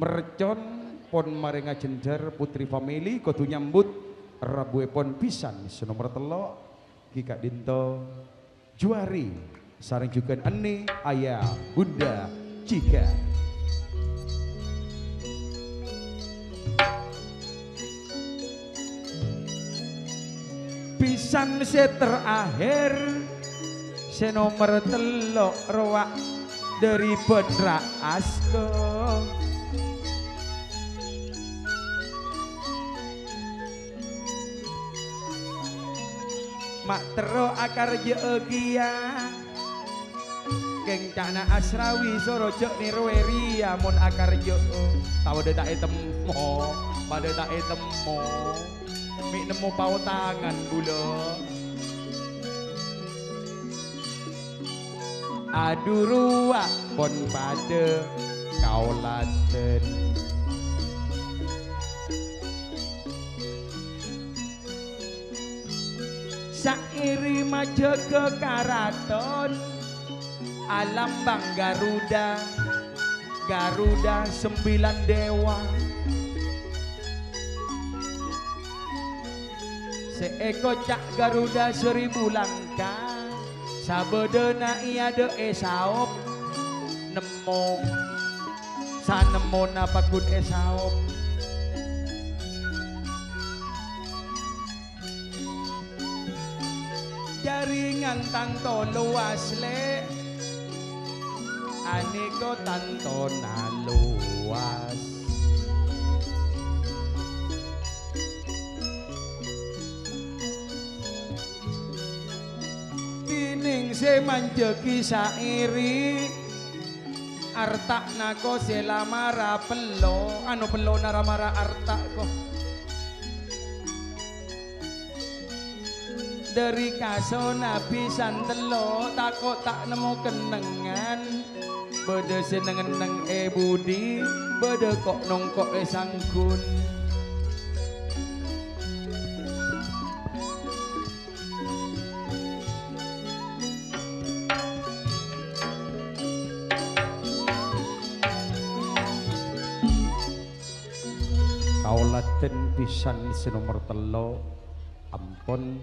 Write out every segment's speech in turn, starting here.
mercon pon maring ajenjar putri family kudu nyambut rabu pon pisan senomor telo Kika Dinto Juari sareng juga ane ayah bunda Cika pisan se terakhir senomor telo roak dari Bedra Asko mak tero akar jeegia geng cana asrawi sorojo nirweria mon akar je tahu de tak temo pada tak temo mik nemu pau tangan bulo adu ruak pon pada kaulaten sairi maja ke karaton alam bang Garuda Garuda 9 dewa seeko cak Garuda 1000 langkah sabedena iya de esaop nemo sanemo napakun esaop jaringan tanto luas le aniko tanto na luas tining se manjeki sairi artak nako selamara pelo anu pelo naramara artak ko dari kasona pisan telo takut tak nemu kenengan bede seneng-neng budi bede kok nongkok sangkun kaulaten pisan senomor telo ampon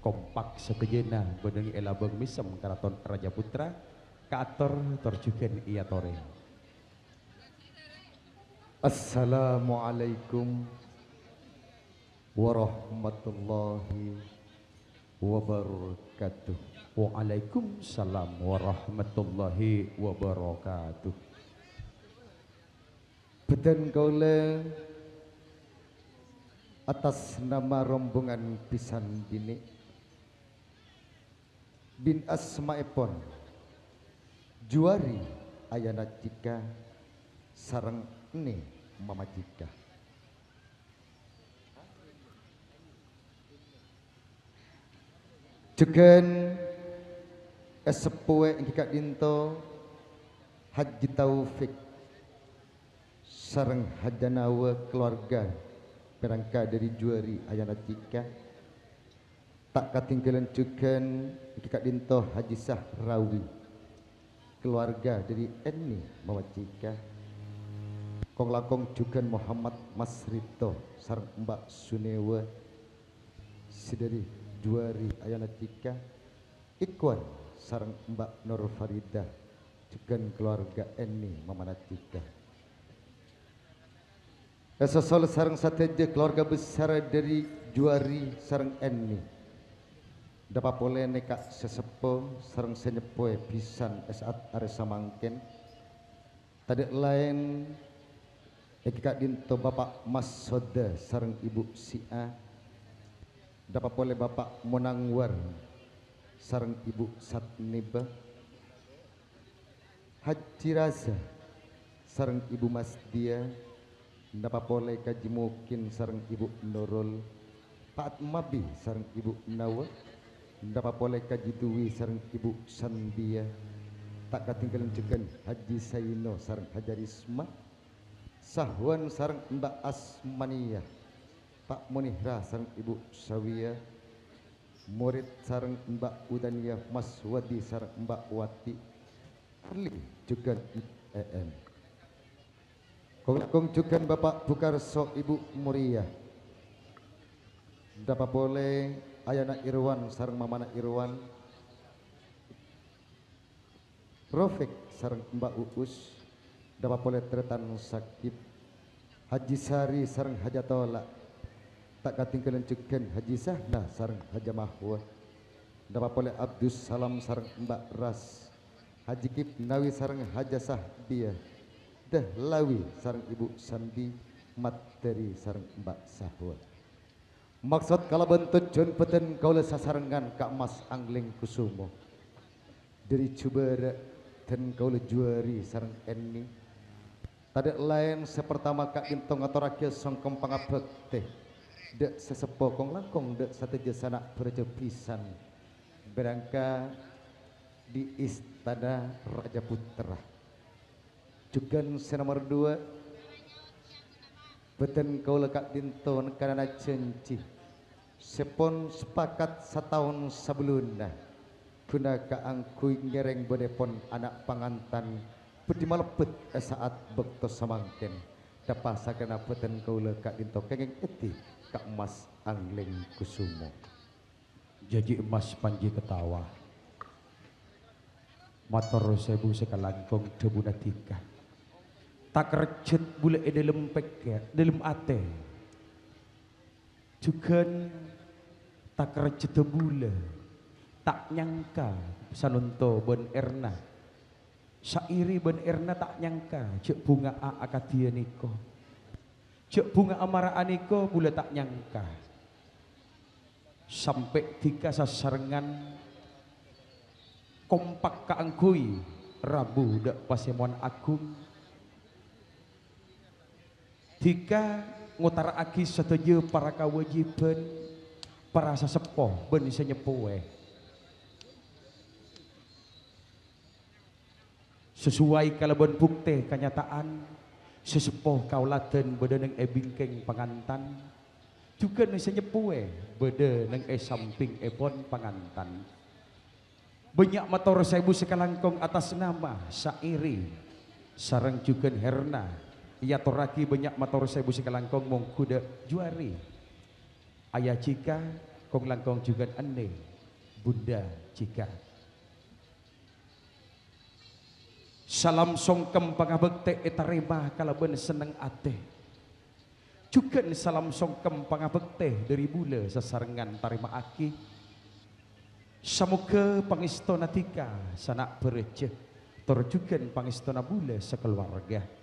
kompak sekejena beneng elabeng misem karaton Raja Putra kaator torjuken iya tore. Assalamualaikum warahmatullahi wabarakatuh. Waalaikumsalam warahmatullahi wabarakatuh. Beden kaula atas nama rombongan pisan bini bin asmaepon Juari ayana Cika sareng ne Mama Cika jegen esepuwe Kika Dinto Haji Taufik sareng hajanawa keluarga perangka dari Juari ayana Cika tak katinggalan juga Kika Dinto Haji Sahrawi keluarga dari Eni Mama Cika kong lakong juga Muhammad Masrito sareng Mbak Sunewa sidari Juari ayana Cika Ikwan sareng Mbak Nur Farida juga keluarga Eni Mama Cika Esosol sareng sateja keluarga besar dari Juari sareng Eni dapat boleh neka sesepo sareng senyepoe pisan esat aresa mangken tadi lain Kika Dinto Bapak Mas Soda sareng Ibu Sia dapat boleh Bapak Monangwar sareng Ibu Satniba Haji Raza sareng Ibu Mas Dia dapat boleh Kaji Mukin sareng Ibu Nurul Pak Mabi sareng Ibu Nawa dapat boleh Kaji Dwi sareng Ibu Sandia tak ketinggalan juga Haji Saino sareng Haji Risma Sahwan sareng Mbak Asmania Pak Munihra sareng Ibu Sawia murid sareng Mbak Udania Mas Wadi sareng Mbak Wati Arli juga IEN Kongjukan Bapak Bukarso Ibu Muria. Dapat boleh Ayana Irwan sareng Mamana Irwan. Rofik sareng Mbak Uus. Dapat boleh Tretan Sakib. Haji Sari sareng Hajatola. Tak katinggalan juga Haji Sahna sareng Haja Mahwa. Dapat boleh Abdus Salam sareng Mbak Ras. Haji Kip Nawi sareng Haja Sahbia. Dah Lawi sareng Ibu Sandi. Materi sareng Mbak Sahwa. Maksud kalau bentuk John Peten kaulah sasarengan Kak Mas Angling Kusumo. Dari Cubara dan kaulah juari sareng Eni. Tadi lain sepertama Kak Gintong atau rakyat songkong pangabekte. Dek sesepokong langkong dek satu jasana berjepisan. Berangka di Istana Raja Putra. Juga nomor 2. Beten kau lekak dinton karena cenci. Sepon sepakat setahun sebelumnya. Guna kaangkui ngereng bodepon anak pangantan. Budi malepet saat bekto samangken. Dapasakana beten kau lekak dinton kengeng eti. Kak Mas Angling Kusumo. Jadi emas Panji ketawa. Mator sebu sekalangkong debuna tika. Tak recet bule dalam peket, dalam ate. Juga tak recet bule, tak nyangka sanunto ben Erna. Sairi ben Erna tak nyangka cek bunga a akadia niko. Cek bunga amara aniko bule tak nyangka. Sampai tiga sasarengan kompak kaangkui Rabu dak Pasemon Agung. Tiga ngutara aki setuju para kewajiban para sesepuh ben bisa nyepuwe. Sesuai kalaban bukti kenyataan sesepuh kaulaten beda neng bingkeng pangantan juga bisa nyepuwe beda neng samping pon pangantan. Banyak motor sebu sekalangkong atas nama Sairi sareng juga Herna. Ia toraki banyak motor sebu sekalangkong mong kuda juari. Ayah Cika kong langkong juga ane Bunda Cika. Salam songkem pangabekte etarema kalaban seneng ate. Juga salam songkem pangabekte dari bula sasarengan tarima aki. Samuka pangistona tika sanak bereceh. Torjukan pangistona bula sekeluarga.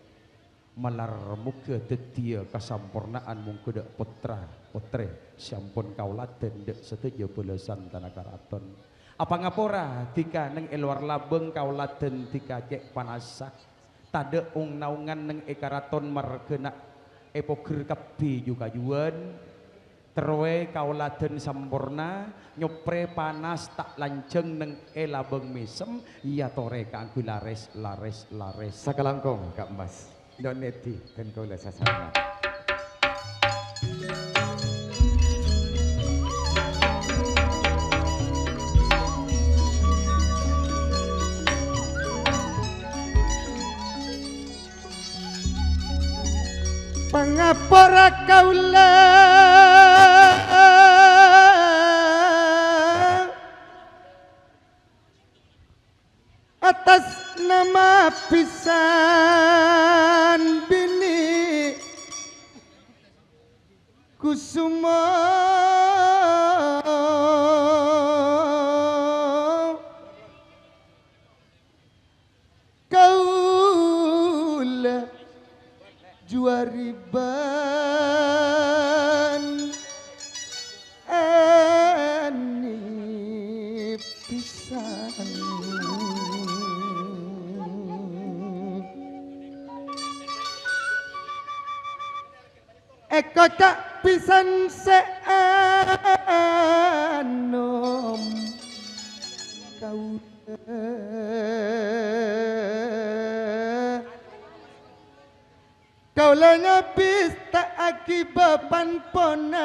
Malar muka tetia kasampurnaan mungkuda putra putre sampun kaulaten dek setuju pelesan tanah karaton. Apa ngapora tika neng eluar labeng kaulaten tika cek panasa. Tade ung naungan neng ekaraton markena epoker kapi juga juan. Terwe kaulaten sampurna nyopre panas tak lanceng neng elabeng mesem. Iya tore kaangku lares. Sakalangkong Kak Mas. Doneti dan kau lesa sama. Pangapora kaula atas nama pisan bini Kusumo kaula juari ban ani pisan. Eko tak pisan seanom kau ngabis tak akibaban ponapan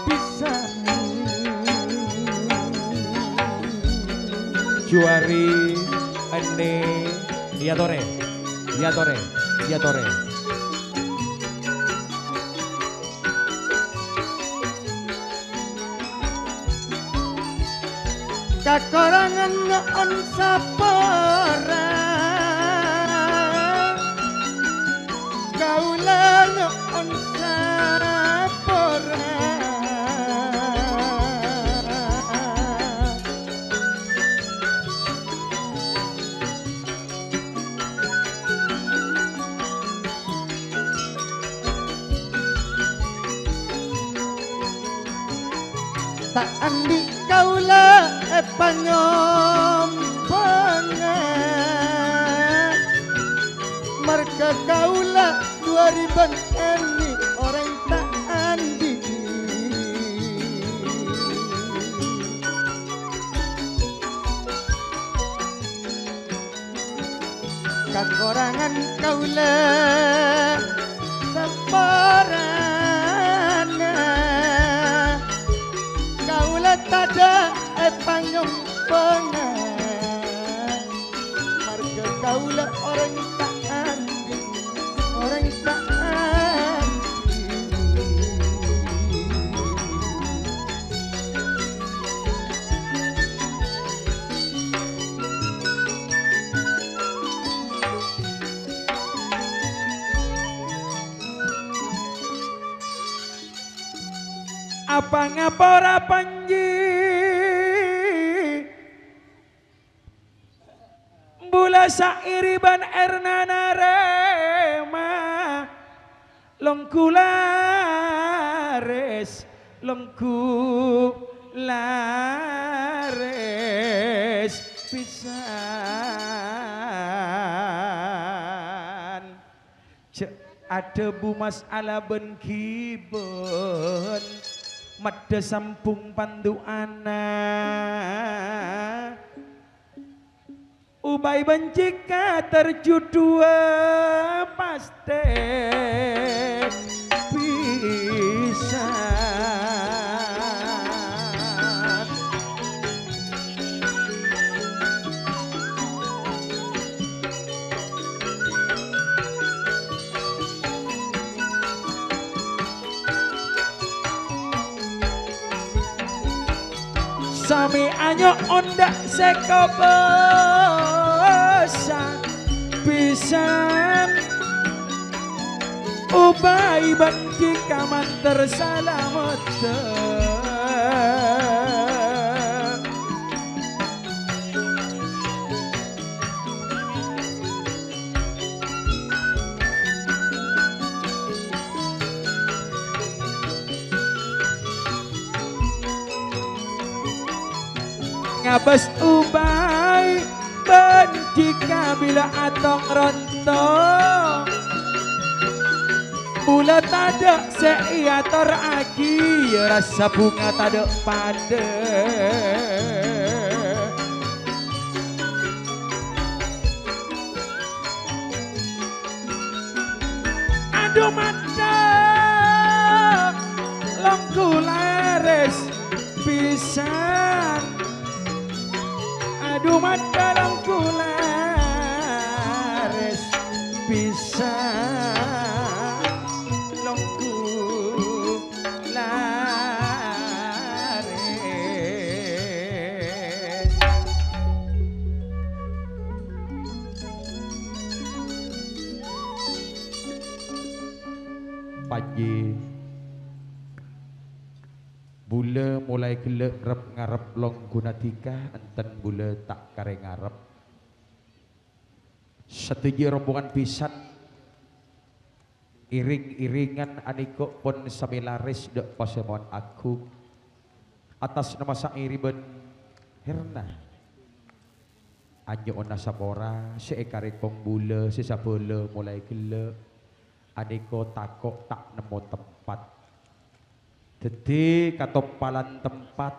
pisan. Juari ane Iya tore. Iya tore. Iya tore. Kakorangan on sapora kaulan on sapora tak andi kaula panyomponga marga kaula 2000 ini orang tak andi kakorangan kaula separana kaula tada panyong pengan marga kaula orang tak andi orang tak andi Apa ngapora panji Bula sairiban ernana rema longkulares pisan ada bumas ala ben kiben madda sampung pandu anak Ubay bencika terjudua paste pisan Sami anyo ondak sekobosan pisan Ubay bangki kaman tersalamat ngabas ubay benjika bila atong rontong Mula tada seiator agi rasa bunga tada pada Aduh mata longkulares pisan Aduh mata longkulares pisan Pagi Bula mulai gelek ngarep long gunatika enten bula tak kare ngarep Setiji rombongan pisan Iring-iringan aniko pun samilaris dek pasemon aku Atas nama sairi ben Herna Anyo ona sapora seekare kong bula sesabula mulai gelek Aniko takok tak nemu tempat Jadi katopalan tempat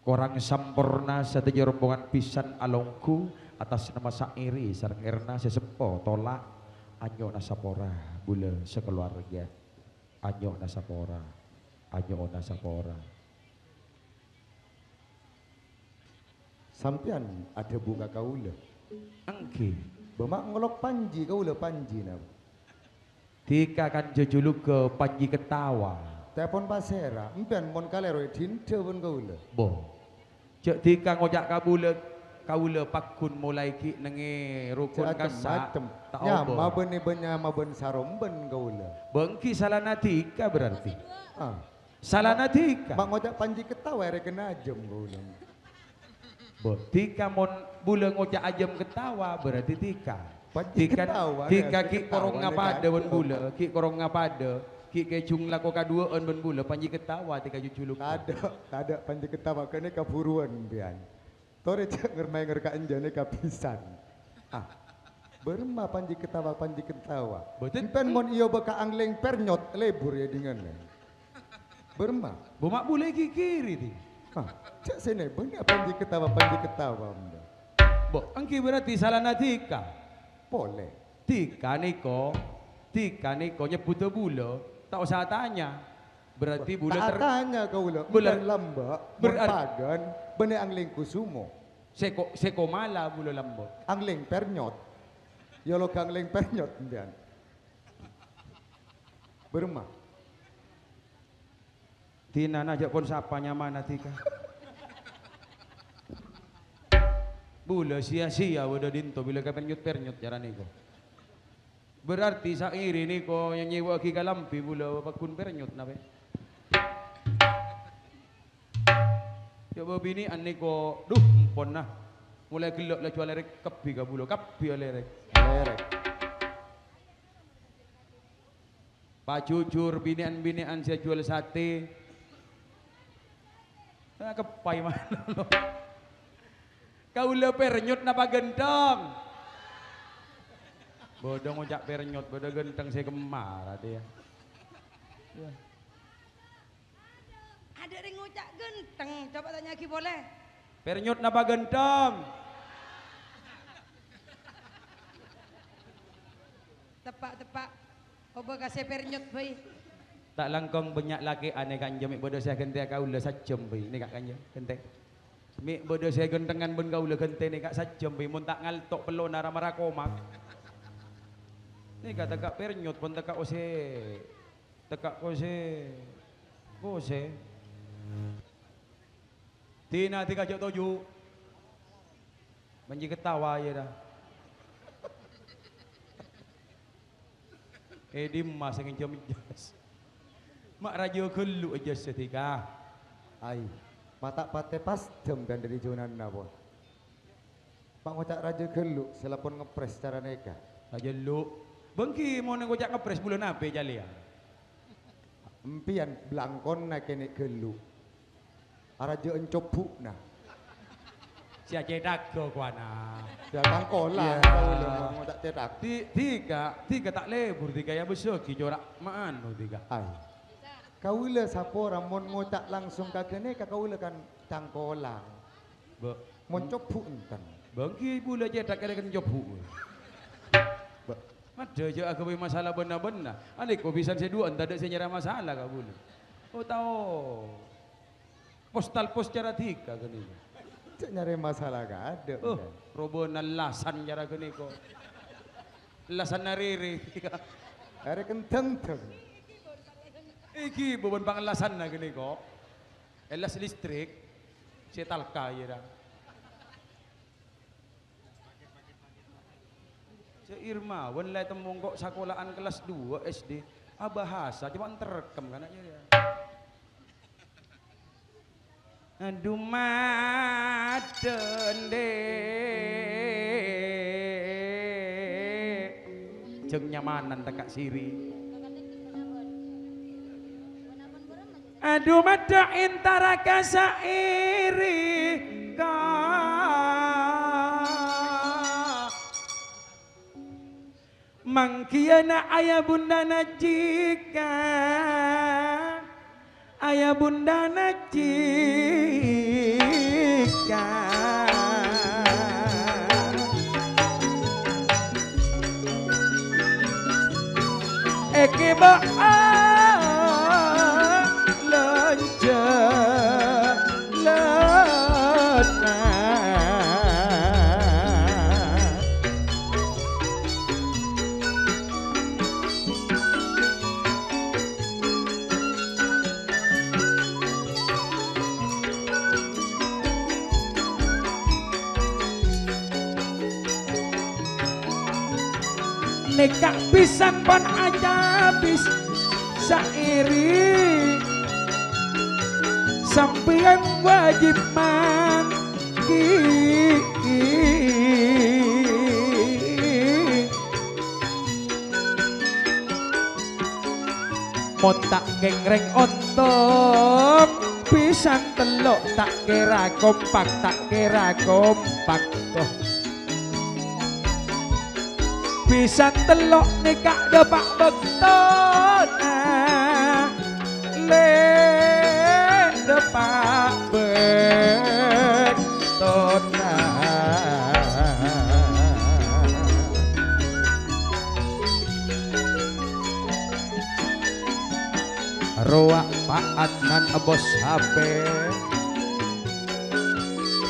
Korang sampurna setiji rombongan pisan alongku Atas nama sairi sareng erna sesepo tolak Anyo nasapora bula sekeluarga Anyo nasapora Anyo nasapora sampean ada bunga kaula Angki. Bemak ngelok Panji kau le Panji na. Tika kan jejuluk ke Panji Ketawa. Telepon pasera, empian mon kalero dinte pun kau le. Bo. Cek tika ngojak kaula pakun mulai ki nenge rukun kasak. Tak nyama obo. nyama ben saromben kau le. Bengki salana tika berarti. Ah. Salana tika. Mak ngojak Panji Ketawa ere kena ajem kau le. Bo. Tika mon bule ngojak ajem ketawa berarti tika. Panji Tika ketawa, tika ya, ki ketawa, korong ni ngapada kan. ben bule, ki korong ngapada. Ki kecung lako kadua on ben bule Panji Ketawa tika juculuk. Kada Panji Ketawa kene kaburuan pian. Tore cek ngermai ngerkaan jane kapisan. Ah. Berma Panji Ketawa. Betul. Impen mon iyo beka angleng pernyot lebur ya dengan. Berma. Bomak bule ki kiri ti. Ah, cek sini benar Panji Ketawa. Bo, angki berarti salana tika. Boleh. Tika niko nyebut bule, tak usah tanya. Berarti bule Tak tanya kau le. Bule- Bulan lamba. Berarti- Berpagan. Bene angleng kusumo. seko mala bule lambo. Angleng pernyot. Yolo angleng pernyot pian. Berma. Tina najak pun sapanya mana tika. Bule sia-sia wada dinto bila ka pernyut jaran niko. Berarti sairi niko yang nyewa ki kalampi bule pakun pernyut na be. Coba bini an niko duh empon nah. Mulai gelok lah jual lerek kapi ka bule kapi lerek. Lerek. Pacucur binian saya jual sate. Kepai mana lo? Kau le pernyut napa gentong? Bodoh ngojak pernyut, bodoh gentong saya kemar dia. Ya. Ada yang ngucak genteng, coba tanya lagi boleh? Pernyut napa gentong? Tepak, obo kasih pernyut bayi. Tak langkong banyak laki aneh kanjem, bodoh saya gentek kau le sajem bayi, ni kak kanjem gentek. Mik bodoh saya gentengan ben kau le gentek ni kak sajem bayi, mun tak ngaltok pelon nara marakomak. Ni kata kak pernyut pun tekak kose. Tina tiga jok toju. Panji Ketawa ya dah. Dimas yang jam jas. Mak raja kelu aja setika. Ai. Mata pate pas jam dan dari jonan napa. Pak ngocak raja geluk selapon ngepres cara neka. Raja lu. Bengki mau ngocak ngepres bulan apa jalia? Empian blangkon na kene geluk. Raja encopuk nah. Si cedak ke kuana. Ya tangkola Ya. kau le ngocak cetak. Tiga tak lebur tiga ya besok corak maanu tiga. Ai. Kau le sapo ramon ngocak langsung ka kene ka kau le kan tangkolang. Be, Mon copuk enten. bengki bula cedak kena kan jobu. Ada je aku punya masalah benar-benar. Alik kau bisa saya dua, tak ada saya nyerah masalah kau boleh. Oh tahu. Postal pos cara tiga kan ini. Cek nyari masalah gak ada. Oh, kan. robona lasan cara kan ini kau. Lasan nariri. Are kenteng-teng. Iki beban panglasan na gini kok. Elas listrik. Si talka ya dah. Si Irma, wanlai temung kok sekolahan kelas 2 SD. Bahasa cuma terekam kan aja dia. Aduh maden dek. Jeng nyamanan tekak siri. Aduh mada intara kasairi ka mangkiana ayah bunda najika ayah bunda najika eke ba'a nekak pisan pon aja bis sairi sampeyan wajib mangki mon tak gengreng ontong pisan telok tak kira kompak toh pisan telok nekak depak bektona le depak bektona roak paat nan bos HP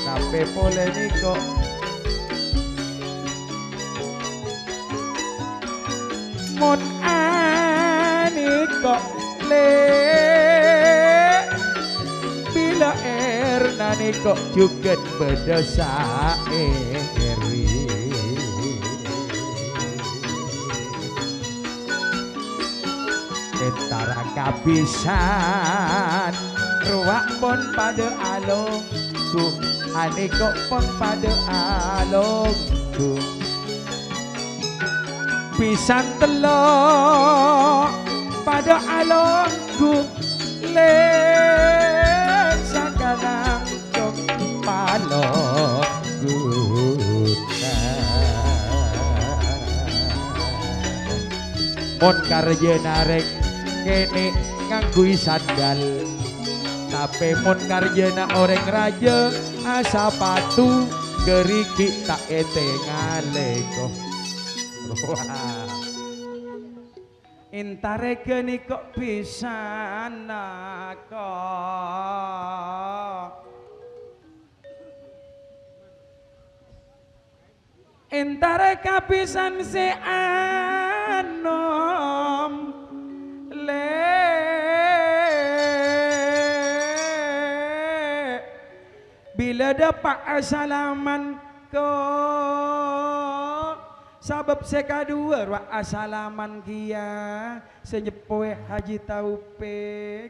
kape polemiko mon aniko le bila naniko juga berdosa eri entara kapisan ruak pon pada alongku aniko pon pada alongku pisan telok pada alongku lek sakalang tok palokku mon karjena rek kene nganggo sandal tapi mon karjena orang raja asa patu geriki tak etengale kok intare geni kok pisan kok intare kapisan se anom le bila dapat asalaman kok sabab sekadua wa asalaman kia senyepoe Haji Taufik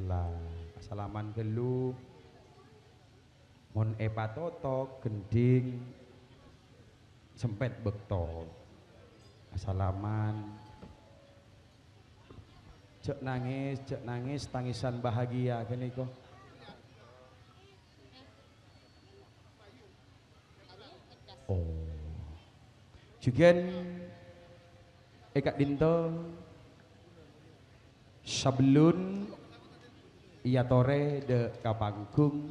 lah asalaman gelu mon epa totok gending sempet bekto asalaman cek nangis tangisan bahagia kene kok oh juga Eka Dinto sablun iya tore de kapangkung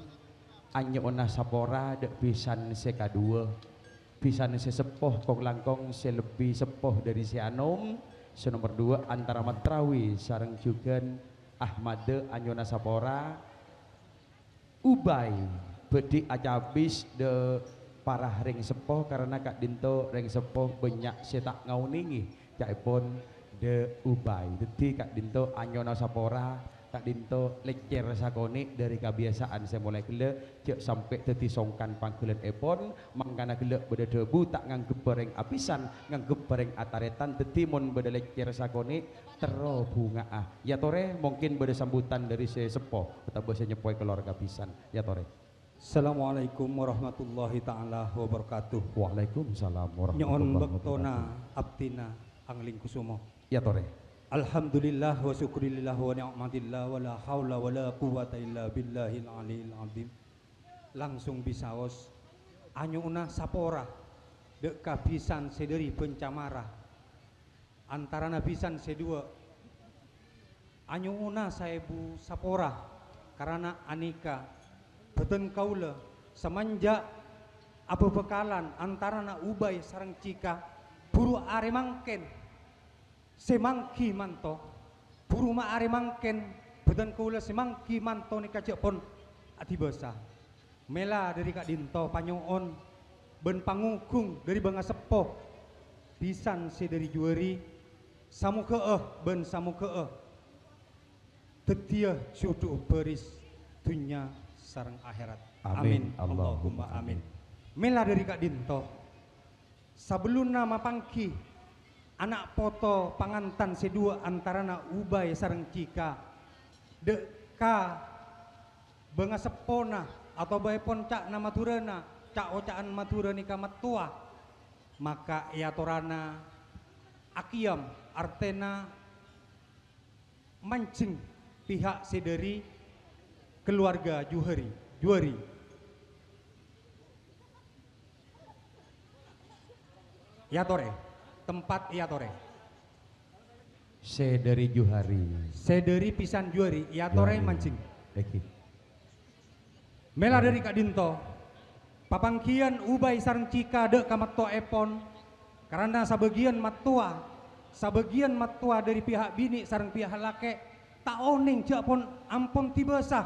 anyo ona sapora de pisan sekadua pisan sesepoh kong langkong selebih sepoh dari si anom senomor 2 antara Matrawi sareng juga Ahmad anyona sapora ubay bedi acabis de parah ring sepoh karena Kak Dinto ring sepoh banyak setak ngauningi caipun de ubay dadi Kak Dinto anyona sapora Kak Dinto lecer sakoni dari kebiasaan saya mulai gele cek sampai teti songkan panggilan epon mangkana gele beda debu tak nganggep bareng apisan nganggep bareng ataretan dadi mon beda lecer sakoni tero bunga ya tore mungkin beda sambutan dari saya sepoh atau bahasa nyepoi keluarga pisan ya tore. Assalamualaikum warahmatullahi ta'ala wabarakatuh. Waalaikumsalam warahmatullahi Nyon wabarakatuh. bektona abdina angling kusumo. Ya tore. Alhamdulillah wa syukurillah wa ni'matillah wa la hawla wa la quwata illa billahil aliyil azim. Langsung bisaos anyuna sapora dek kabisan sederi pencamara antara nabisan sedua anyuna saebu sapora karena anika beten kaula semenjak apa bekalan antara na ubay sareng cika buru are mangken semangki manto buru ma are mangken beten kaula semangki manto nika cek pon ati basa mela dari Kak Dinto panyoon ben pangugung dari bangga sepoh pisan se dari juari samu keeh ben samu keeh tetia syudu beris dunya sareng akhirat. Amin. Allahumma amin. Mela dari Kak Dinto. Sebelum nama pangki anak foto pangantan sedua antara na ubay sareng cika deka bengasepona atau baypon cak na maturana cak ocaan matura nika matua maka ia torana akiam artena mancing pihak sederi keluarga juari ya tore tempat ya tore Sederi Juhari. sederi pisan juari ya tore Juhari. mancing Eki. mela dari Kak Dinto papangkian ubay sareng cika dek kamatto epon karena sabagian matua dari pihak bini sareng pihak lake tak oning cak pon ampon tibasah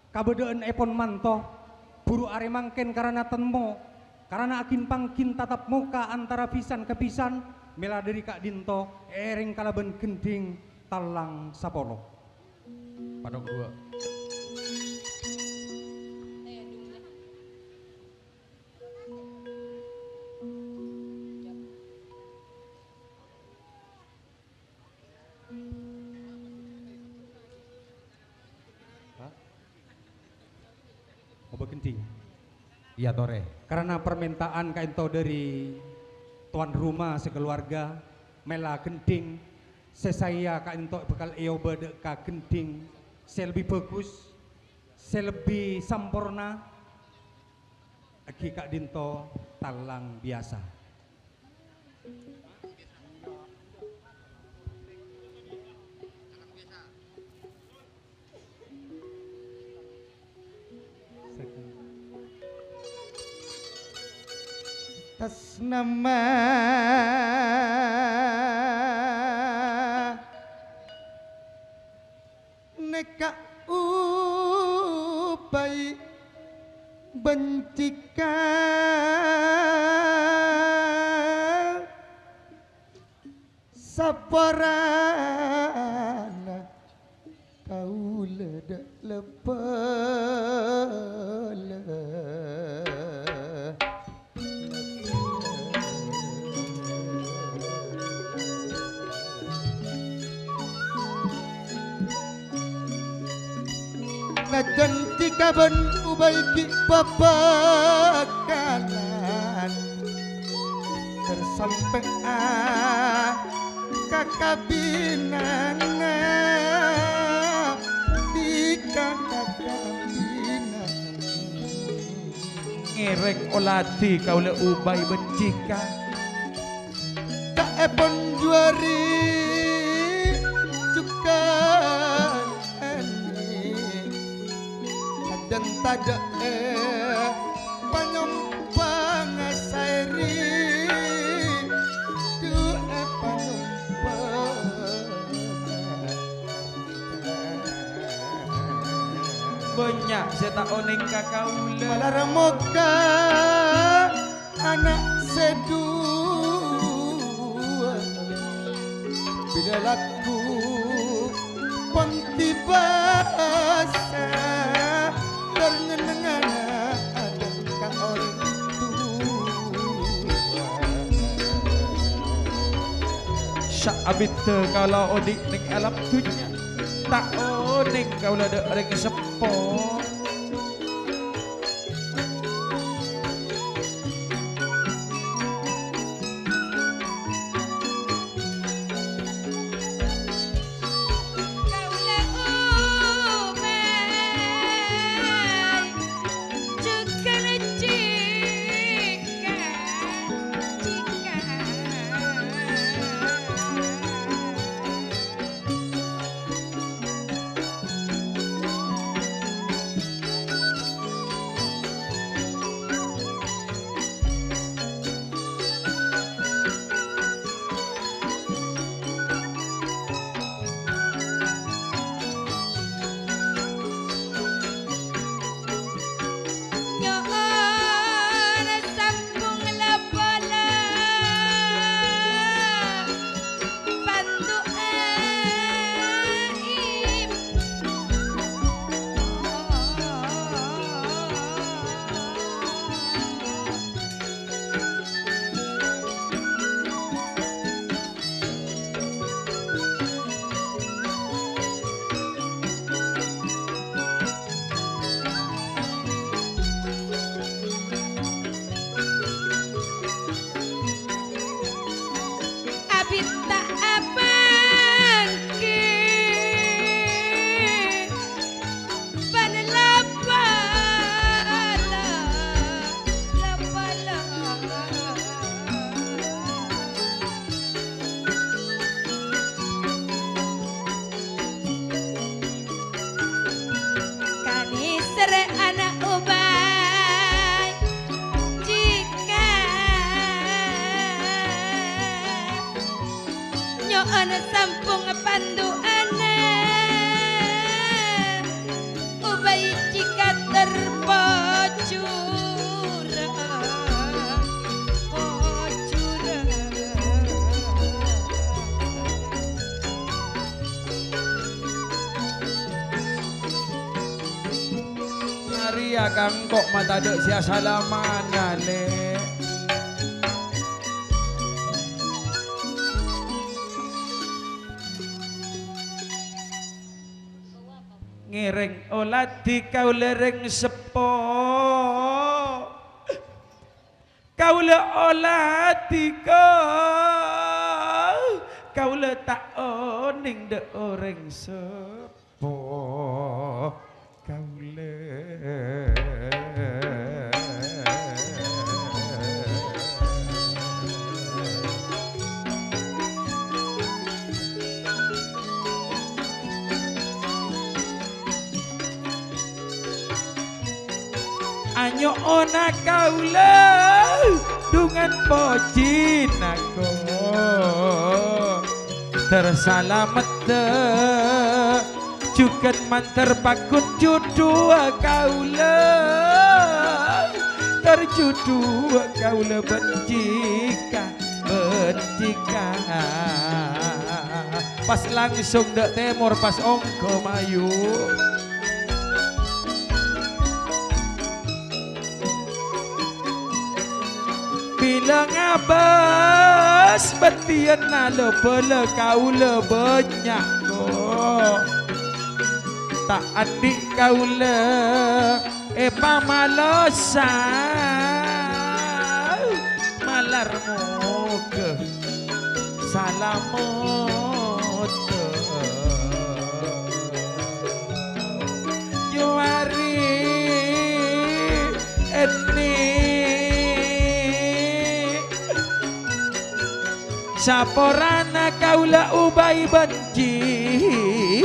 kabedaan epon manto buru are mangken karena tenmo karena akin pangkin tatap muka antara pisan ke pisan mela dari Kak Dinto ering kalaben gending talang sapolo Padang dua. oba gending Iya tore. karena permintaan kainto dari tuan rumah sekeluarga mela gending sesaya kainto bekal eoba ka gending saya lebih bagus saya lebih sampurna aki Kak Dinto talang biasa Tas nama neka ubay bencika saparana kaula da lepala najan jika ben ubay ki babakalan tersampai kakabinana di kakabinan Ngerek olati kaula ubay bencika. kaepon juari juga dan tada panyompang sairi du panyompang Banyak saya tak oning kakaula. malah moga anak sedua bila laku ponti basa terngenengan ada kang orang Syak abit kalau odik ning alam dunya tak oning kaula dek reng sepo. Kaula umay juga cika Ria kang kok mata dek sia salaman ale. Ngiring oladi kau lereng sepo. Kau le oladi kau le tak oning de orang sepo. Kau le anyo ona kaula dungan pocin aku tersalamet cuket manter pakut judu kaula terjudu kaula bencika pas langsung dek temor pas ongko mayu. Bila ngabas betian nalo bela kaula banyak kok tak adik kaula pamalosa malarmu ke salamot juari etni saporana kaula ubay bencika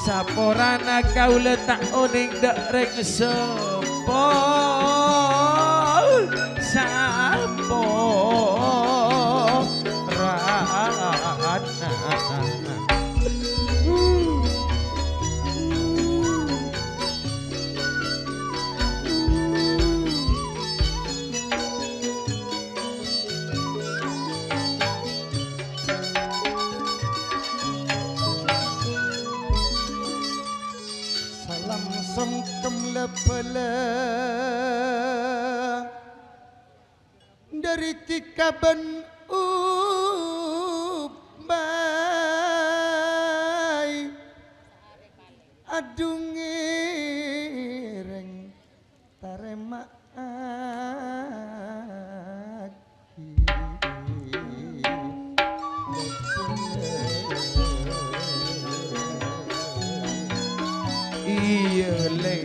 saporana kaula tak oning dek reng sepo saporana songkem lepele dari tikaban ubay adungireng tarema iya le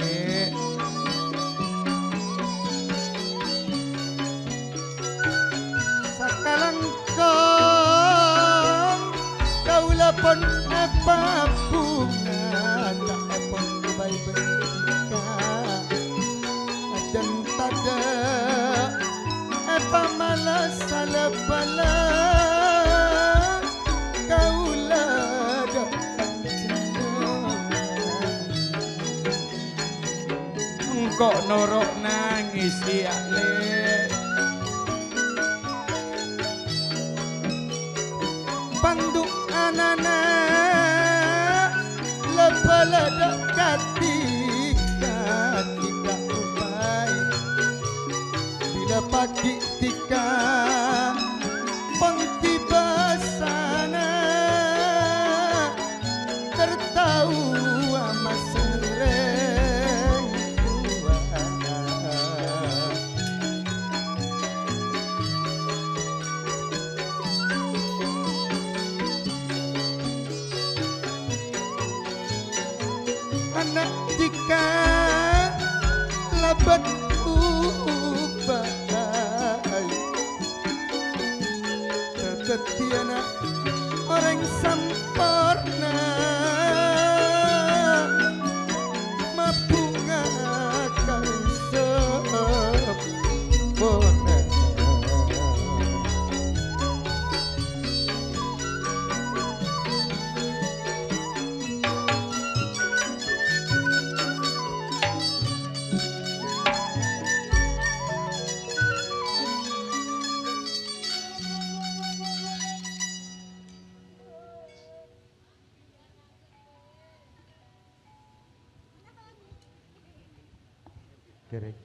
sakalangkong kaula pun apa bunga tak pun ubay bencika dan tada apa malas salepala kaula kok norok nangis ya le panduk anana lepala dekati tidak ubay bila pagi tika pengtiba sana tertahu amas sereng anak jika labat ubay tetetiana orang sempurna mabunga kang sempurna Kerek.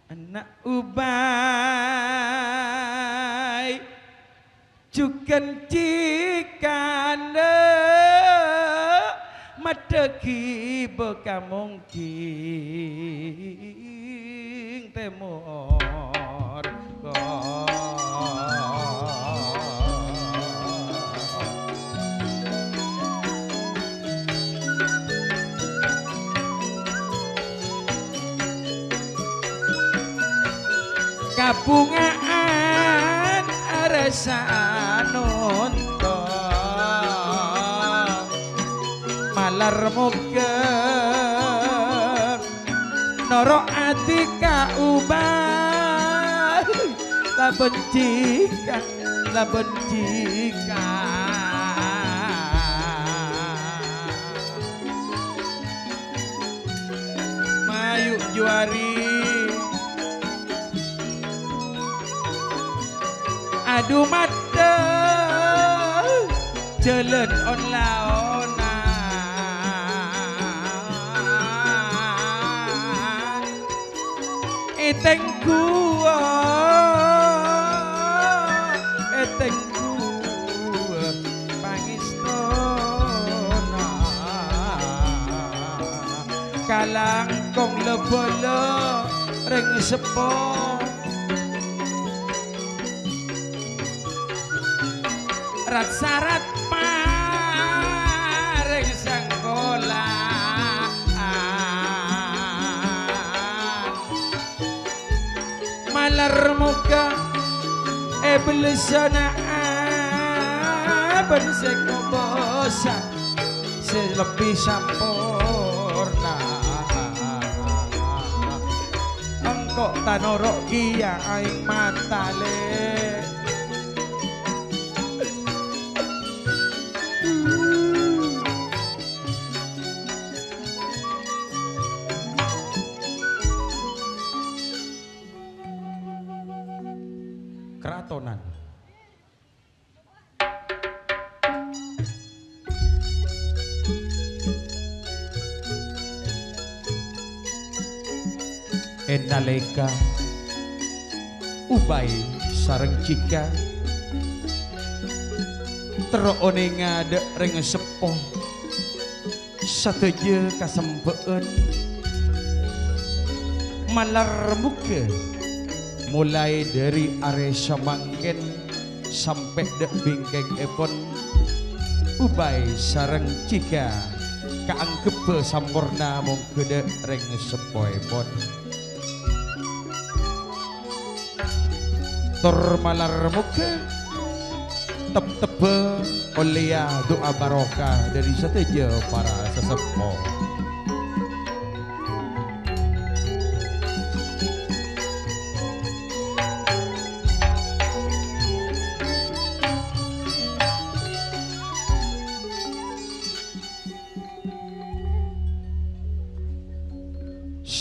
Anak ubay Jukan cikane Madegi beka mungkin temor kabungaan rasa nonton malar moga noro ati ka ubah la bencika mayu juari adu mata jalan on laonan eteng gua pangistona kalang kong lebolo ring sepo rat-sarat paring sangkolan malar muka belisana bensek bosan selebih sampurna engkau tanorok kia aing matale keratonan Enaleka ubay sareng cika terone ngade ring sepo sateje kasempeen malar muka mulai dari are samangken sampai dek bingkeng epon ubay sareng cika kaangkepe sampurna mong kede ring sepo epon tor malar muka tep-tebe oleh doa barokah dari sateja para sesepo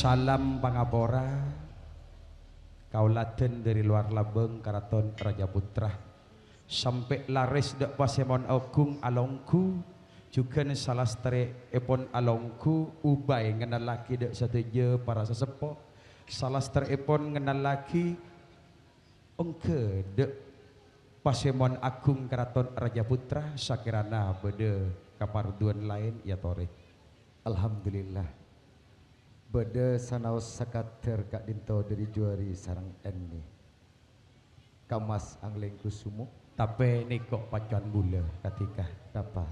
salam pangapora kauladen dari luar Labeng Karaton Raja Putra sampai laris dak Pasemon Agung alongku juga salastre epon alongku ubay ngenal laki dak sateje para sesepo salastre epon ngenal laki engke dak Pasemon Agung Karaton Raja Putra sakirana bede kaparduan lain ya tore Alhamdulillah beda sanaos sakater kak dinto dari juari sarang enni kamas angling kusumo tapi nikok pacuan bula ketika apa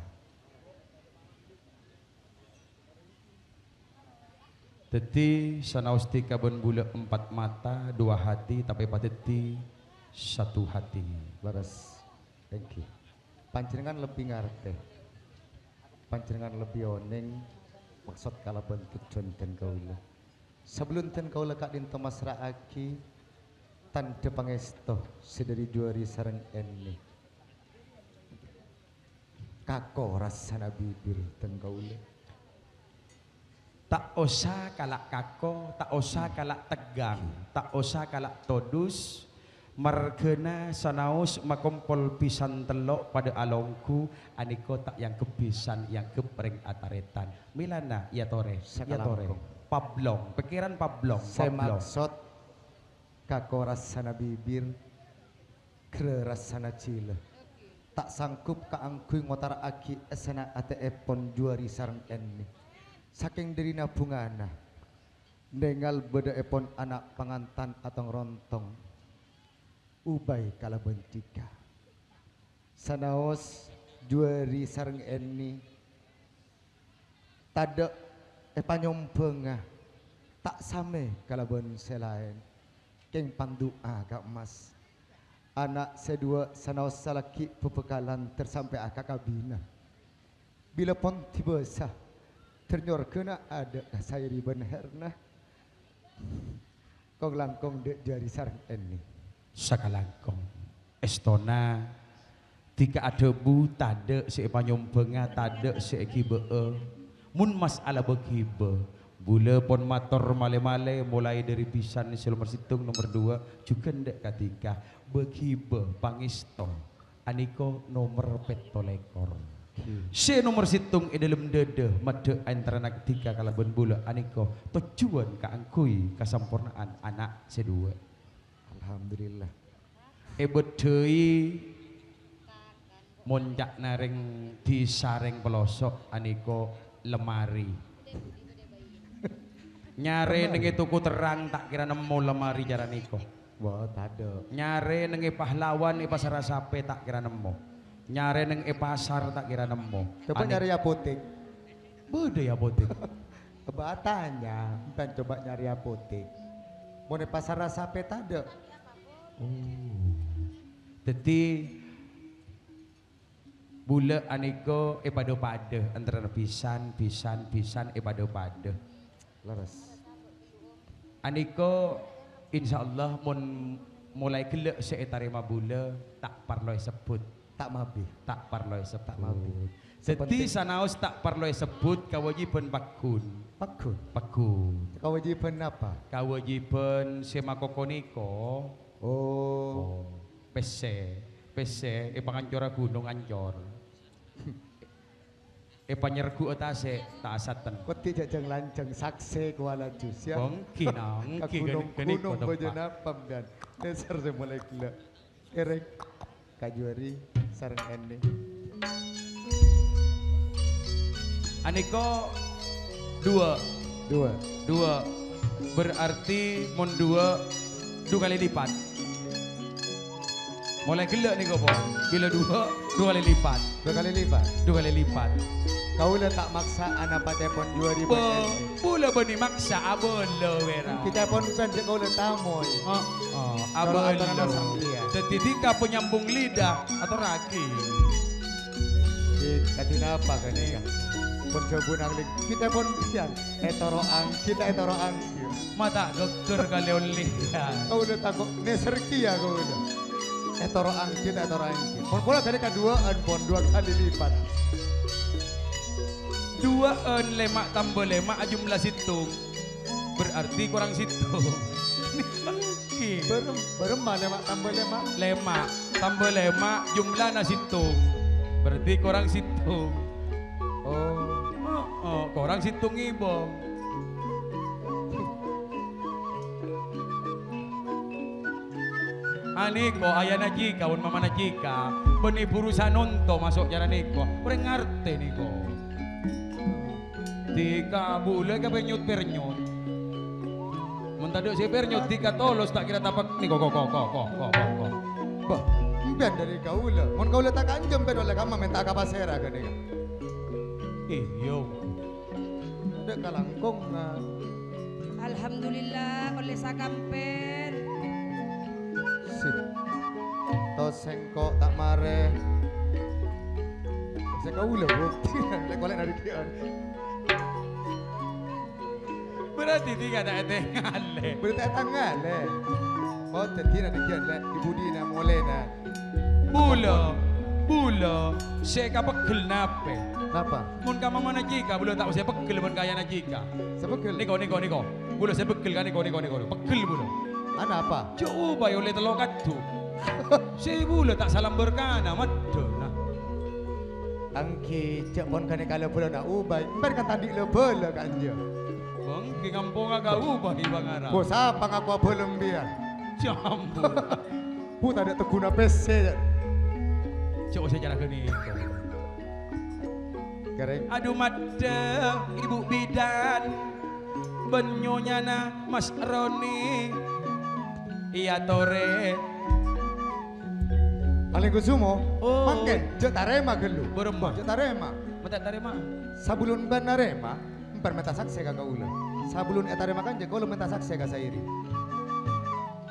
teti sanaos ti kabon bula 4 mata 2 hati tapi pateti 1 hati laras thank you panjenengan lebih ngarteh panjenengan lebih oneng maksud kala bentuk dan kaula sebelum ten kaula kak dinto masraaki tanda pangesto sedari juari sareng enni kako rasana bibir ten kaula tak usah kalak kako tak usah kalak tegang tak usah kalak todus Margena sanaus makompol pisan telok pada alongku aniko tak yang kebisan yang kepreng ataretan milana ya tore pablong pikiran pablong Saya maksud kako rasana bibir kre rasana cile tak sanggup kaangkui ngotar aki esana ate epon juari sarang eni saking dari nabungana nengal beda epon anak pangantan atau rontong ubay kalabentika sanaos juari sarang eni tada epanyompenga tak same kalaben selain keng pandua kak emas anak sedua sanaos salaki pepekalan tersampai akak kabina bila pon tiba sah ternyor kena ada saya riban herna kong langkong dek jari sarang eni sakalangkong estona tika ada bu tade si panyombenga tade si kibee mun mas ala bekibe bula pon motor male-male mulai dari pisan nomor situng nomor 2 juga ndek katika bekibe pangisto aniko nomor petolekor si nomor situng dalam dede made antara nak tiga kalaban bula aniko tujuan kaangkui kasampurnaan anak sedua. Alhamdulillah. Deui monjak nareng di sareng pelosok aniko lemari. Nyare nengi tuku terang tak kira nemu lemari jaran niko. Wah, tade. Nyare nengi pahlawan pasar sape tak kira nemu. Nyare neng pasar tak kira nemu. Coba nyari apotek. Bede apotek. Kebatanya, bukan coba nyari apotek. Mau di pasar sape tade. Jadi bula aniko pada antara pisan pada Laras. aniko insyaallah mun mulai gelek seetare bula tak parloi sebut Tak mabi. tak parloi sebut mabi. jadi sanaos tak parloi sebut kewajiban pakun Kewajiban apa? kewajiban semakokoniko Oh. PC pangancora gunung ancor panyergu atase tak asaten Koti jajang lanceng sakse kuala jus ya. bongki nang Gunung Bojonapam dan dasar saya mulai gila. Kerek kajuari sarang ene. aniko dua berarti mon dua kali lipat mulai gelek nih kok bila dua kali lipat 2 kali lipat. 2 kali lipat Kau lah tak maksa anak patepon 2000 pula bani maksa abelo wera Kita pun bukan kau lah tamoy. abelo aturan sangkia. tetika penyambung lidah atau ragi Katina apa kan ya? Pun coba nangling kita pun pian kita etoroang. mata geger kali oleh Kau udah takut neserki ya kau udah. Etoroang. Pun pula dari keduaan pun 2 kali lipat. 2 lemak tambah lemak jumlah situng berarti kurang situng Berem lemak tambah lemak. lemak tambah lemak jumlah situng berarti kurang situng kurang situng ibong aniko ayah najika un mama najika beni burusan nonto masuk jalan niko kurang ngerti niko tika bule ka penyut pernyut mentaduk si pernyut tika tolos tak kira tapak niko kok Bah, empian dari kau lah. Mon kau tak kanjem ben oleh kamu minta kapasera kan dia. iyo Ada kalangkong na. Alhamdulillah oleh sakampen. Sip. Tosengko tak mare. Saya kau lah bukti. Lek boleh dari dia. berarti tika tak tengale Berita tanggal le. Oh, terkira dia le ibu Dina mulai na. Bula, saya kapegel nape? Napa? Mun ka mama najika, bula tak saya pegel mun kaya najika. Sebegel. Niko. Bula saya pegel kan niko. Pegel bula. Ana apa? Coba oleh telok kadu. Sebule tak salam berkana madona. Angki cek pon kane kala bola nak ubay. Ber kata dik le bola kanja. Bangki ngampung agak ubah ibang arah. Bos apa ngaku belum biar. Campur. Puta ada teguna PC. Coba saya cara gini. Kereng. Aduh mada ibu bidan. Benyonya na Mas Roni. Iya tore. Paling kusumo. Oh. Mangken cek tarema gelu. Berembah. Cek tarema. Mata tarema. Sabulun ban narema. Emper meta sakse ka ulah. Sabulun etarema kan je kalau meta sakse ka sairi.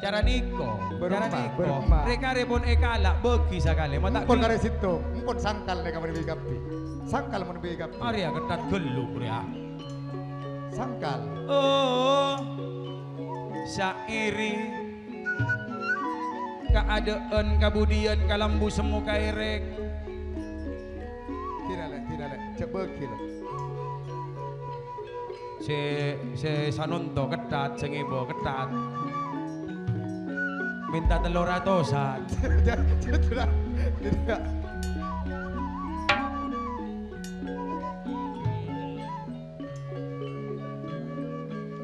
Cara niko. Cara Berembah, niko. berembah. Reka repon ekala bagi sakale. Mata Empon kare situ. Empon sangkal neka meni gapi. Sangkal meni gapi. Arya ketat gelu ya. Sangkal. Oh, sairi keadaan kemudian kalambu semu kairek. Tidak lek. Cek beki lek. Se sanonto ketat, sengibo ketat. Minta telur ratusan. Tidak.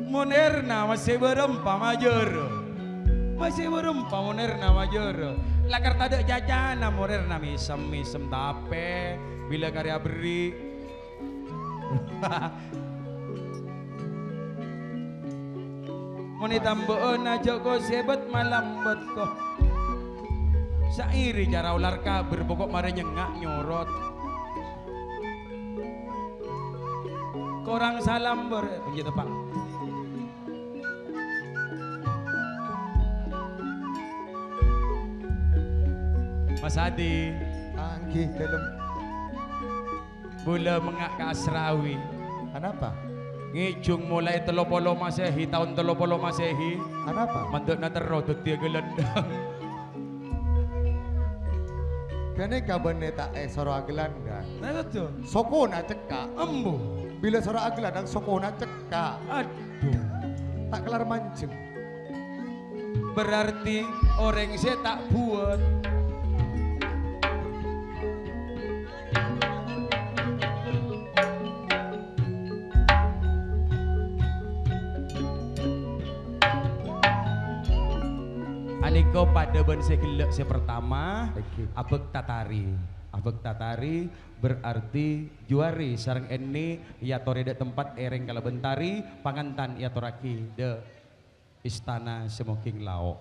Moderna masih berempa major. Masih berempa Moderna major. Lakar tada jajana Moderna misem tape bila karya beri. Moni tambahan aja ko sebet malam bet ko. Sairi cara ular kabur pokok mare nyengak nyorot. Korang salam ber begitu Pak. Mas Adi, Angki dalam. bula mengak ke Asrawi. Kenapa? Ngijung mulai 30 Masehi, tahun 30 Masehi. Kenapa? Mantuk na terus dia gelendang. Kene kabane tak soro agelanda. Nah itu Sokona cekak. embu. Bila soro agelandang sokona cekak. Aduh. Tak kelar mancing. Berarti orang saya tak buat. Aniko pada ban segelek pertama abek tatari. Abek tatari berarti juari sarang eni ya toreda tempat ereng kala bentari pangantan ya toraki de istana semoking lao.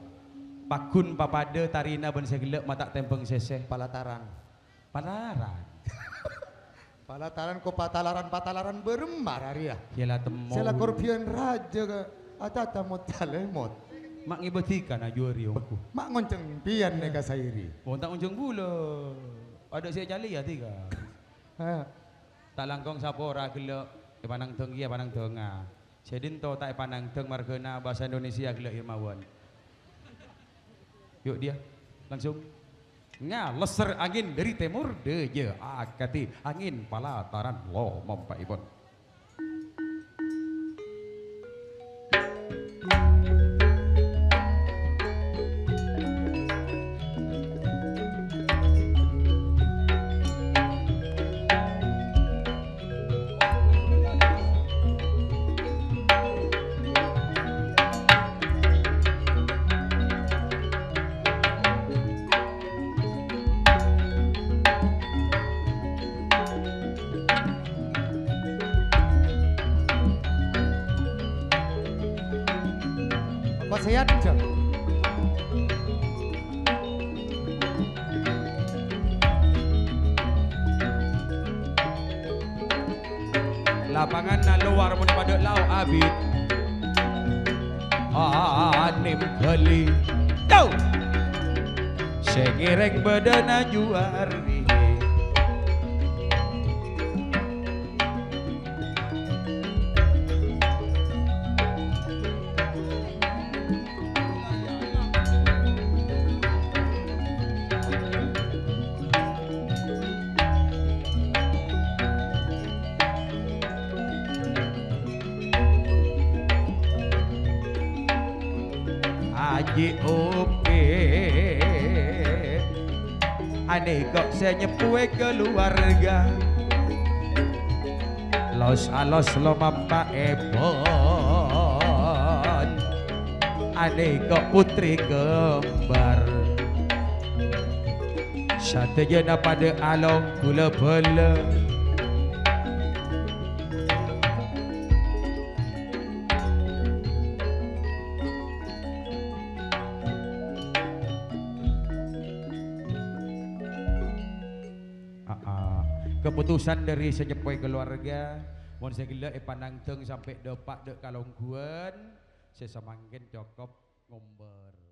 Pakun papada tarina ban segelek mata tempeng seseh Palataran. panaran. Palataran ko patalaran beremar hari ya. Yalah temo. Sela korpion raja ke atata motalemot. Mak ngibetikan na juari omku. Mak ngonceng pian neka sairi. Mau tak unjung bula. Ada saya jali ya tiga. Ha. Tak langkong sapora gelek panang tenggi ya panang tengah. Sedin to tak panang teng margena bahasa Indonesia gelek Irmawan. Yuk dia langsung. Leser angin dari timur deje akati angin palataran lo Pak Ibon. Pasayan aja. Lapangan na luar mo pada lau abid. Anim kali. Tau. Sengireng badana juari. Haji Upi ane kok saya nyepue keluarga los alos lo mamba ebon ane kok putri kembar satejana pada along kula bela keputusan dari senyepoi keluarga mohon saya gila panang teng sampai depak dek kalongguan saya semangkin cokop ngomber